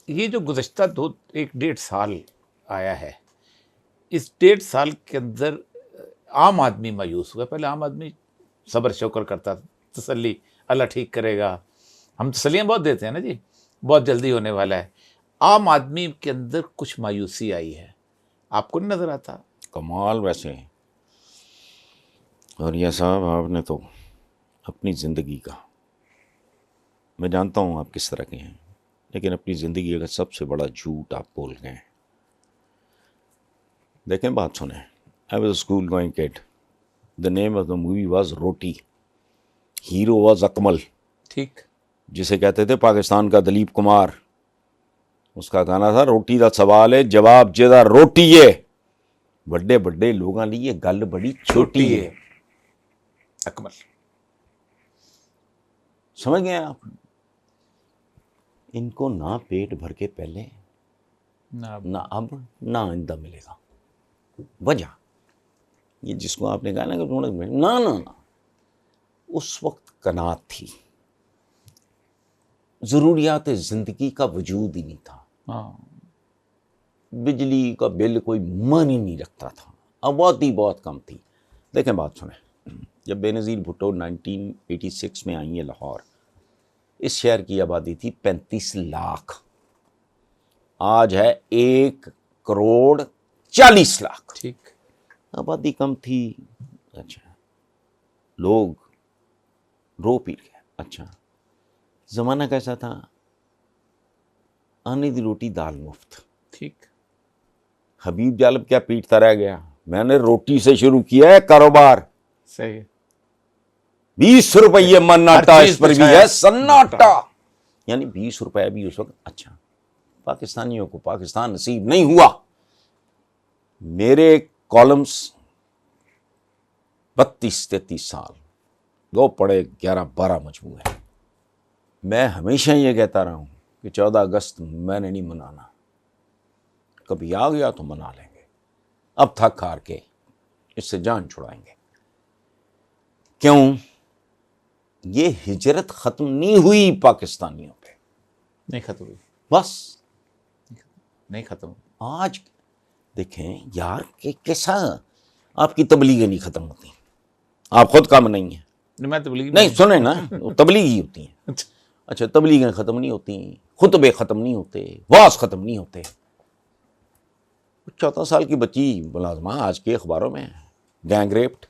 یہ جو گزشتہ 1.5 سال آیا ہے، اس 1.5 سال کے اندر عام آدمی مایوس ہوا. پہلے عام آدمی صبر شکر کرتا تھا، تسلی، اللہ ٹھیک کرے گا. ہم تسلیاں بہت دیتے ہیں نا جی، بہت جلدی ہونے والا ہے. عام آدمی کے اندر کچھ مایوسی آئی ہے، آپ کو نہیں نظر آتا؟ کمال ویسے ہے. اور یہ صاحب آپ نے تو اپنی زندگی کا، میں جانتا ہوں آپ کس طرح کے ہیں، لیکن اپنی زندگی کا سب سے بڑا جھوٹ آپ بول گئے ہیں. دیکھیں بات سنیں. I was a school going kid. The name of the movie was روٹی. ہیرو واز اکمل، ٹھیک. جسے کہتے تھے پاکستان کا دلیپ کمار. اس کا گانا تھا روٹی دا سوال ہے جواب جدا روٹی ہے، بڑے بڑے لوگاں لیے گل بڑی چھوٹی ہے. اکمل. سمجھ گئے آپ؟ ان کو نہ پیٹ بھر کے پہلے، نہ اب، نہ آئندہ ملے گا. وجہ یہ جس کو آپ نے کہا نا کہ نہ اس وقت قناعت تھی، ضروریات زندگی کا وجود ہی نہیں تھا. ہاں. بجلی کا بل کوئی معنی نہیں رکھتا تھا، آبادی بہت کم تھی. دیکھیں بات سنیں، جب بے نظیر بھٹو 1986 میں آئی ہیں لاہور، اس شہر کی آبادی تھی 35 لاکھ. آج ہے 1,40,00,000. ٹھیک. آبادی کم تھی. اچھا، لوگ رو پی گئے. اچھا، زمانہ کیسا تھا؟ آنے دی روٹی دال مفت. ٹھیک. حبیب جالب کیا پیٹتا رہ گیا، میں نے روٹی سے شروع کیا ہے کاروبار. صحیح. 20 روپیے من آٹا، چیز اس پر پہ بھی چھایا ہے سناٹا. یعنی 20 روپے بھی اس وقت. اچھا، پاکستانیوں کو پاکستان نصیب نہیں ہوا. میرے کالمز 32-33 سال، دو پڑے 11-12 مجموعے. میں ہمیشہ یہ کہتا رہا ہوں کہ 14 اگست میں نے نہیں منانا، کبھی آ گیا تو منا لیں گے. اب تھک ہار کے اس سے جان چھڑائیں گے. کیوں؟ یہ ہجرت ختم نہیں ہوئی پاکستانیوں پہ، نہیں ختم ہوئی. بس. نہیں ختم ہوئی. آج دیکھیں یار کہ کیسا آپ کی تبلیغیں نہیں ختم ہوتی. آپ خود کم نہیں ہیں. میں تبلیغ نہیں سنیں نا، تبلیغ ہی ہوتی ہیں. اچھا. اچھا، تبلیغیں ختم نہیں ہوتی، خطبے ختم نہیں ہوتے، واز ختم نہیں ہوتے. 14 سال کی بچی ملازمہ آج کے اخباروں میں گینگ ریپڈ.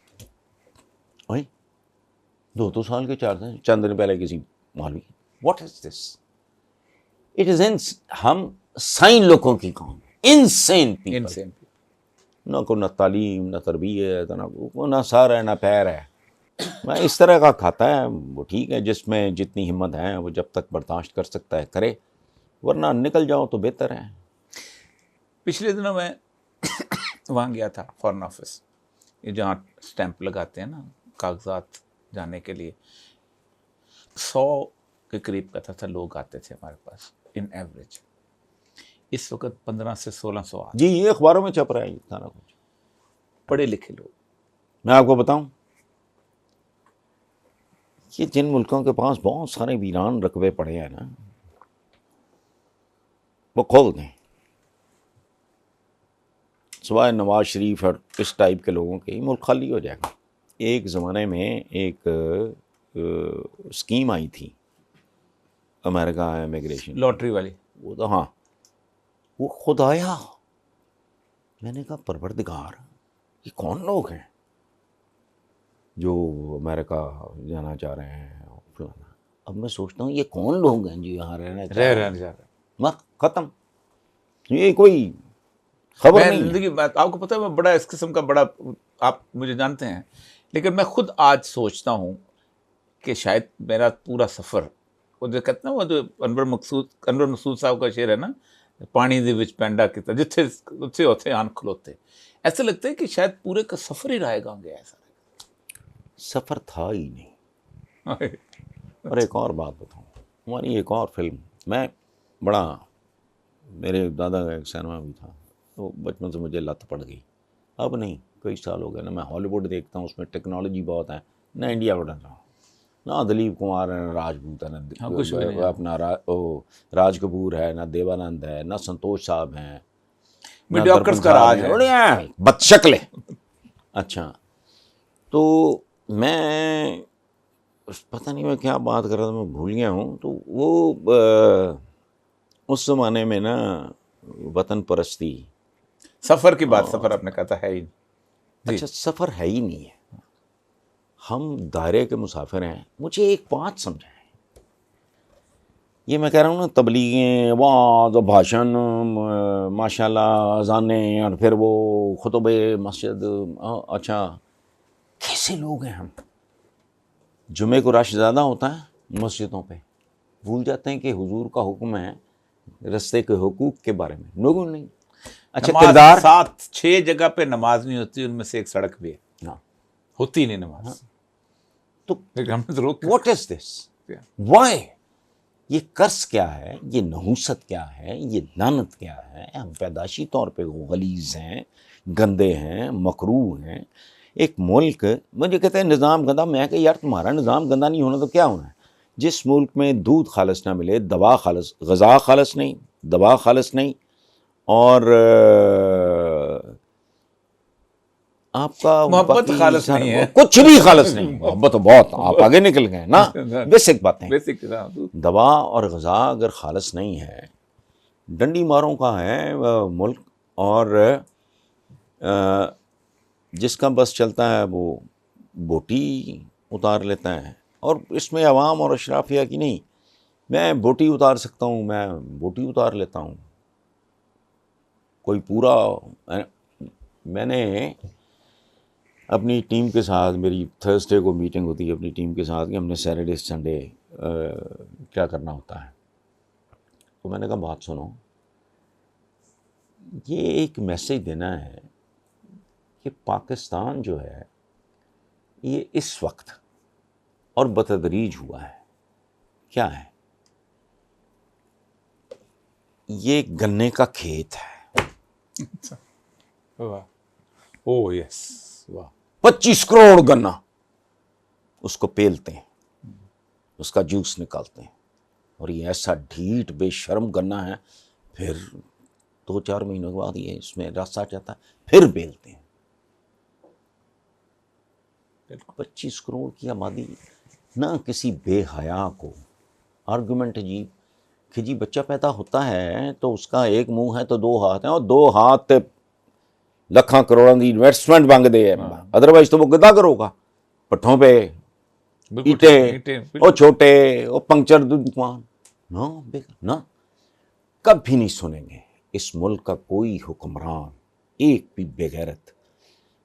2 سال کے 4 دن، چند دن پہلے کسی مولوی. What is this? It is ہم سائن لوگوں کی قوم، انسین پیپل. انسین. نہ کو نہ تعلیم، نہ تربیت، نہ سر ہے نہ پیر ہے. میں اس طرح کا کھاتا ہے وہ ٹھیک ہے، جس میں جتنی ہمت ہے وہ جب تک برداشت کر سکتا ہے کرے، ورنہ نکل جاؤ تو بہتر ہے. پچھلے دنوں میں وہاں گیا تھا فارن آفس، یہ جہاں اسٹیمپ لگاتے ہیں نا کاغذات جانے کے لیے. 100 کے قریب کا تھا لوگ آتے تھے ہمارے پاس ان ایوریج. اس وقت 15 سے 1600 آتے. جی یہ اخباروں میں چھپ رہا ہے یہ سارا کچھ. پڑھے لکھے لوگ. میں آپ کو بتاؤں، یہ جن ملکوں کے پاس بہت سارے ویران رقبے پڑے ہیں نا، وہ کھول دیں. سوائے نواز شریف اور اس ٹائپ کے لوگوں کے، ملک خالی ہو جائے گا. ایک زمانے میں ایک اسکیم آئی تھی امریکہ امیگریشن، لاٹری والی. وہ تو ہاں، وہ خود آیا. میں نے کہا پروردگار یہ کون لوگ ہیں جو امریکہ جانا چاہ رہے ہیں فلانا. اب میں سوچتا ہوں یہ کون لوگ ہیں جو یہاں رہنا چاہ رہے ہیں. جا رہے. وقت ختم. یہ کوئی خبر میں نہیں ہے. زندگی آپ کو پتہ ہے میں بڑا اس قسم کا بڑا، آپ مجھے جانتے ہیں، لیکن میں خود آج سوچتا ہوں کہ شاید میرا پورا سفر، وہ جو کہتے ہیں وہ جو انور مقصود صاحب کا شعر ہے نا، پانی دے وچ پینڈا کتا جتھے ہوتے آن کھلوتے. ایسا لگتا ہے کہ شاید پورے کا سفر ہی رائے گا گیا ایسا. سفر تھا ہی نہیں. اور ایک اور بات بتاؤں، ہماری ایک اور فلم، میں بڑا، میرے دادا کا ایک سینما بھی تھا، تو بچپن سے مجھے لت پڑ گئی. اب نہیں، کئی سال ہو گئے نا میں ہالی ووڈ دیکھتا ہوں، اس میں ٹیکنالوجی بہت ہے، نہ انڈیا بڑھا رہا ہوں. نہ دلیپ کمار ہے، نہ راجپوت ہے، ہاں، کچھ بھی نہیں نہ اپنا راج کپور ہے، نہ دیوانند ہے، نہ سنتوش صاحب ہیں، نہ میڈیوکرز کا درپن صاحب راج ہیں، ہے۔ بڑھیا ہیں، بد شکل ہے۔ اچھا، تو میں پتہ نہیں میں کیا بات کر رہا تھا، میں بھول گیا ہوں۔ تو وہ اس زمانے میں نا وطن پرستی، سفر کی بات، سفر آپ نے کہا تھا ہے ہی نہیں۔ جی۔ اچھا سفر ہے ہی نہیں ہے، ہم دائرے کے مسافر ہیں۔ مجھے ایک بات سمجھائیں، یہ میں کہہ رہا ہوں نا، تبلیغیں، وعظ، بھاشن، ماشاءاللہ اذانیں، اور پھر وہ خطبے مسجد، اچھا کیسے لوگ ہیں ہم؟ جمعے کو رش زیادہ ہوتا ہے مسجدوں پہ، بھول جاتے ہیں کہ حضور کا حکم ہے رستے کے حقوق کے بارے میں، لوگوں نہیں۔ اچھا نماز کردار، 7-6 جگہ پہ نماز نہیں ہوتی، ان میں سے ایک سڑک بھی ہے، ہاں، ہوتی نہیں نماز، تو لیکن ہم نے تو روک واٹ از دس؟ وائی؟ یہ قرض کیا ہے؟ یہ نحوست کیا ہے؟ یہ لعنت کیا ہے؟ ہم پیدائشی طور پہ غلیظ ہیں، گندے ہیں، مکروہ ہیں۔ ایک ملک مجھے کہتے ہیں نظام گندا، میں کہ یار تمہارا نظام گندا نہیں ہونا تو کیا ہونا ہے؟ جس ملک میں دودھ خالص نہ ملے، دوا خالص، غذا خالص نہیں، دوا خالص نہیں، اور آپ کا محبت باقی خالص نہیں ہے، کچھ بھی خالص نہیں، محبت تو بہت، آپ آگے نکل گئے نا، بیسک باتیں۔ بیسک۔ دوا اور غذا اگر خالص نہیں ہے، ڈنڈی ماروں کا ہے ملک، اور جس کا بس چلتا ہے وہ بوٹی اتار لیتا ہے، اور اس میں عوام اور اشرافیہ کی نہیں، میں بوٹی اتار سکتا ہوں، میں بوٹی اتار لیتا ہوں، کوئی پورا۔ میں نے اپنی ٹیم کے ساتھ، میری تھرسڈے کو میٹنگ ہوتی ہے اپنی ٹیم کے ساتھ کہ ہم نے سیٹرڈے سنڈے کیا کرنا ہوتا ہے، تو میں نے کہا بات سنو، یہ ایک میسیج دینا ہے کہ پاکستان جو ہے یہ اس وقت اور بتدریج ہوا ہے، کیا ہے؟ یہ گنے کا کھیت ہے، واہ، او یس، واہ، 25 کروڑ گنا، اس کو پیلتے ہیں، اس کا جوس نکالتے ہیں، اور یہ ایسا ڈھیٹ بے شرم گنا ہے، پھر 2-4 مہینوں کے بعد یہ اس میں رس آ جاتا ہے، پھر بیلتے ہیں۔ 25 کروڑ کی آبادی، نہ کسی بے حیا کو آرگومنٹ عجیب کہ جی بچہ پیدا ہوتا ہے تو اس کا ایک منہ ہے تو 2 ہاتھ ہیں، اور 2 ہاتھ لکھاں کروڑوں کی انویسٹمنٹ مانگ دے، ادروائز تو وہ گدا کرو گا پٹھوں پہ اینٹیں، وہ چھوٹے، وہ پنکچر دکان، نہ کبھی نہیں سنیں گے اس ملک کا کوئی حکمران ایک بھی بے غیرت،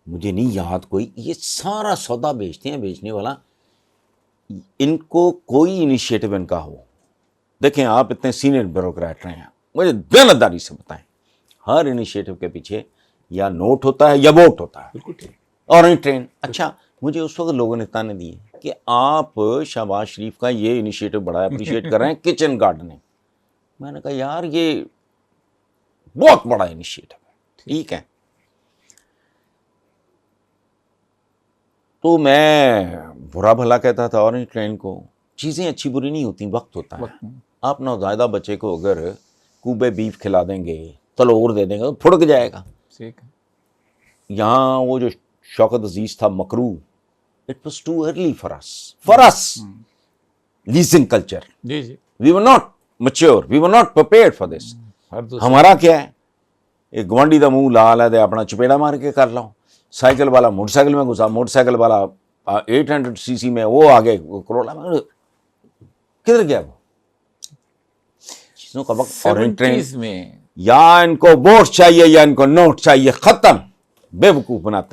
مجھے نہیں یاد کوئی، یہ سارا سودا بیچتے ہیں، بیچنے والا، ان کو کوئی انیشیٹو ان کا ہو۔ دیکھیں آپ اتنے سینئر بیوروکریٹ رہے ہیں، مجھے دیانتداری سے بتائیں، ہر انیشیٹو کے پیچھے یا نوٹ ہوتا ہے یا ووٹ ہوتا ہے، بالکل ٹھیک۔ اور نہیں ٹرین۔ اچھا مجھے اس وقت لوگوں نے تانے دیے کہ آپ شہباز شریف کا یہ انیشیٹو بڑا اپریشیٹ کر رہے ہیں، کچن گارڈننگ۔ میں نے کہا یار یہ بہت بڑا انیشیٹو ہے، ٹھیک ہے، تو میں برا بھلا کہتا تھا اور ٹرین کو، چیزیں اچھی بری نہیں ہوتی، وقت ہوتا ہے۔ آپ نوزائیدہ بچے کو اگر کوبے بیف کھلا دیں گے، تلور دے دیں گے تو پھڑک جائے گا۔ ٹھیک ہے۔ یہاں وہ جو شوکت عزیز تھا مکرو، it was too early for اس لیزنگ کلچر، جی جی، we were not mature, we were not prepared for this. ہر دوسرے ہمارا کیا ہے، ایک گوانڈی دا منہ لال ہے دے اپنا چپیڑا مار کے کر لاؤ، سائیکل والا موٹر سائیکل میں گھسا، موٹر سائیکل والا 800 cc سی میں، وہ آگے کروڑا میں، کدھر گیا وہ چیزوں کا وقت؟ اور ان ٹرین 70s میں یا ان کو ووٹ چاہیے یا ان کو نوٹ چاہیے، ختم، بے وقوف بناتے